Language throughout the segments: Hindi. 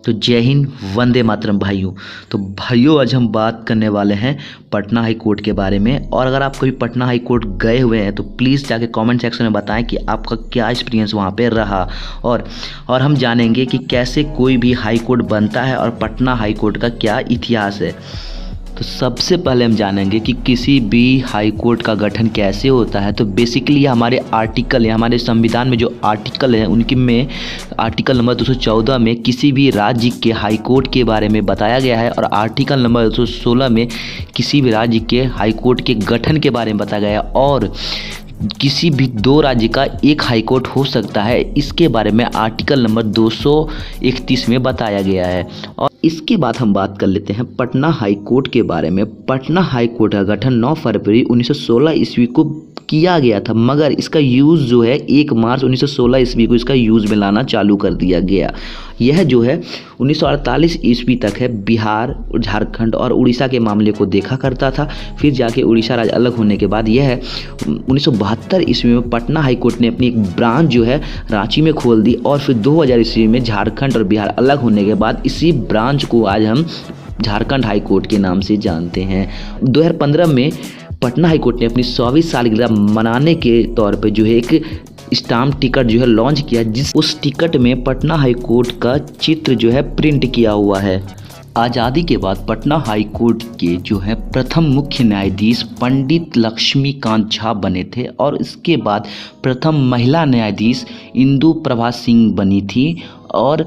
तो जय हिंद, वंदे मातरम भाइयों। तो भाइयों आज हम बात करने वाले हैं पटना हाई कोर्ट के बारे में। और अगर आप कभी पटना हाई कोर्ट गए हुए हैं तो प्लीज़ जाके कमेंट सेक्शन में बताएं कि आपका क्या एक्सपीरियंस वहाँ पे रहा। और हम जानेंगे कि कैसे कोई भी हाई कोर्ट बनता है और पटना हाई कोर्ट का क्या इतिहास है। तो सबसे पहले हम जानेंगे कि किसी भी हाई कोर्ट का गठन कैसे होता है। तो बेसिकली हमारे आर्टिकल है, हमारे संविधान में जो आर्टिकल है उनकी में आर्टिकल नंबर 214 में किसी भी राज्य के हाई कोर्ट के बारे में बताया गया है, और आर्टिकल नंबर 216 में किसी भी राज्य के हाई कोर्ट के गठन के बारे में बताया गया है। और किसी भी दो राज्य का एक हाई कोर्ट हो सकता है, इसके बारे में आर्टिकल नंबर 231 में बताया गया है। और इसके बाद हम बात कर लेते हैं पटना हाई कोर्ट के बारे में। पटना हाई कोर्ट का गठन 9 फरवरी 1916 ईस्वी को किया गया था, मगर इसका यूज़ जो है 1 मार्च 1916 ईस्वी को इसका यूज़ में लाना चालू कर दिया गया। यह जो है 1948 ईस्वी तक है बिहार, झारखंड और उड़ीसा के मामले को देखा करता था। फिर जाके उड़ीसा राज्य अलग होने के बाद यह 1972 ईस्वी में पटना हाई कोर्ट ने अपनी एक ब्रांच जो है रांची में खोल दी। और फिर 2000 ईस्वी में झारखंड और बिहार अलग होने के बाद इसी ब्रांच को आज हम झारखंड हाई कोर्ट के नाम से जानते हैं। 2015 में पटना हाई कोर्ट ने अपनी 100वीं सालगिरह मनाने के तौर पे जो है एक स्टाम्प टिकट जो है लॉन्च किया, जिस उस टिकट में पटना हाई कोर्ट का चित्र जो है प्रिंट किया हुआ है। आज़ादी के बाद पटना हाई कोर्ट के जो है प्रथम मुख्य न्यायाधीश पंडित लक्ष्मीकांत झा बने थे, और इसके बाद प्रथम महिला न्यायाधीश इंदु प्रभा सिंह बनी थी। और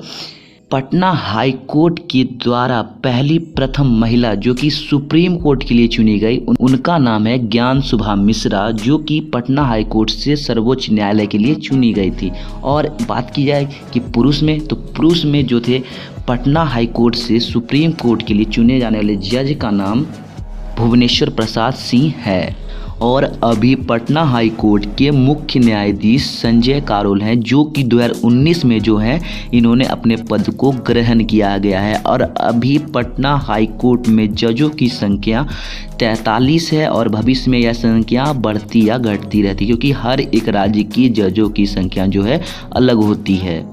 पटना हाई कोर्ट के द्वारा पहली प्रथम महिला जो कि सुप्रीम कोर्ट के लिए चुनी गई, उनका नाम है ज्ञान सुभा मिश्रा, जो कि पटना हाई कोर्ट से सर्वोच्च न्यायालय के लिए चुनी गई थी। और बात की जाए कि पुरुष में, तो पुरुष में जो थे पटना हाई कोर्ट से सुप्रीम कोर्ट के लिए चुने जाने वाले जज का नाम भुवनेश्वर प्रसाद सिंह है। और अभी पटना हाई कोर्ट के मुख्य न्यायाधीश संजय कारोल हैं, जो कि 2019 में जो है इन्होंने अपने पद को ग्रहण किया गया है। और अभी पटना हाई कोर्ट में जजों की संख्या 43 है, और भविष्य में यह संख्या बढ़ती या घटती रहती है, क्योंकि हर एक राज्य की जजों की संख्या जो है अलग होती है।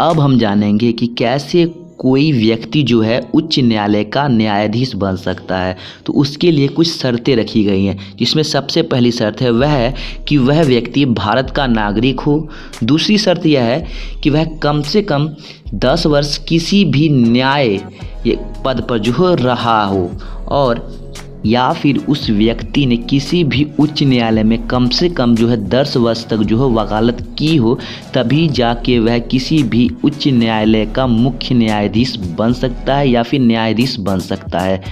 अब हम जानेंगे कि कैसे कोई व्यक्ति जो है उच्च न्यायालय का न्यायाधीश बन सकता है। तो उसके लिए कुछ शर्तें रखी गई हैं, जिसमें सबसे पहली शर्त है वह है कि वह व्यक्ति भारत का नागरिक हो। दूसरी शर्त यह है कि वह कम से कम 10 वर्ष किसी भी न्याय पद पर जो रहा हो, और या फिर उस व्यक्ति ने किसी भी उच्च न्यायालय में कम से कम जो है 10 वर्ष तक जो है वकालत की हो, तभी जाके वह किसी भी उच्च न्यायालय का मुख्य न्यायाधीश बन सकता है या फिर न्यायाधीश बन सकता है।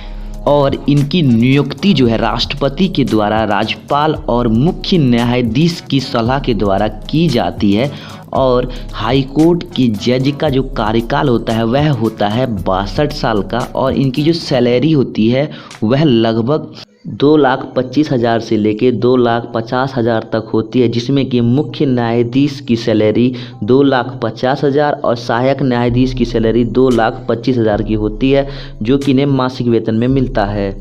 और इनकी नियुक्ति जो है राष्ट्रपति के द्वारा राज्यपाल और मुख्य न्यायाधीश की सलाह के द्वारा की जाती है। और हाई कोर्ट के जज का जो कार्यकाल होता है वह होता है 62 साल का, और इनकी जो सैलरी होती है वह लगभग 2,25,000 से लेके 2,50,000 तक होती है, जिसमें कि मुख्य न्यायाधीश की सैलरी 2,50,000 और सहायक न्यायाधीश की सैलरी 2,25,000 की होती है, जो कि इन्हें मासिक वेतन में मिलता है।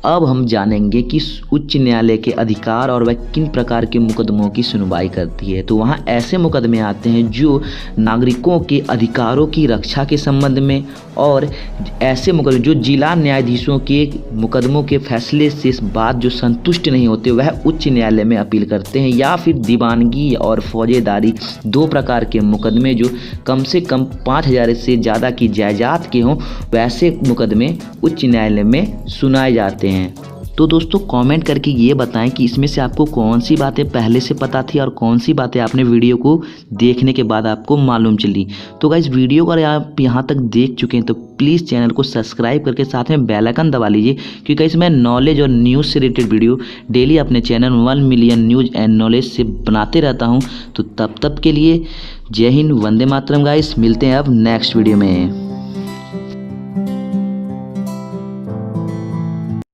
अब हम जानेंगे कि उच्च न्यायालय के अधिकार और वह किन प्रकार के मुकदमों की सुनवाई करती है। तो वहाँ ऐसे मुकदमे आते हैं जो नागरिकों के अधिकारों की रक्षा के संबंध में, और ऐसे मुकदमे जो जिला न्यायाधीशों के मुकदमों के फैसले से इस बात जो संतुष्ट नहीं होते वह उच्च न्यायालय में अपील करते हैं। या फिर दीवानगी और फौजेदारी, 2 प्रकार के मुकदमे जो कम से कम 5,000 से ज़्यादा की जायदाद के हों, वैसे मुकदमे उच्च न्यायालय में सुनाए जाते हैं। तो दोस्तों कमेंट करके ये बताएं कि इसमें से आपको कौन सी बातें पहले से पता थी और कौन सी बातें आपने वीडियो को देखने के बाद आपको मालूम चली। तो गाइस वीडियो को अगर आप यहाँ तक देख चुके हैं तो प्लीज़ चैनल को सब्सक्राइब करके साथ में बेल आइकन दबा लीजिए, क्योंकि गाइस मैं नॉलेज और न्यूज़ से रिलेटेड वीडियो डेली अपने channel 1 million news and knowledge से बनाते रहता हूँ। तो तब के लिए जय हिंद, वंदे मातरम गाइस। मिलते हैं अब नेक्स्ट वीडियो में।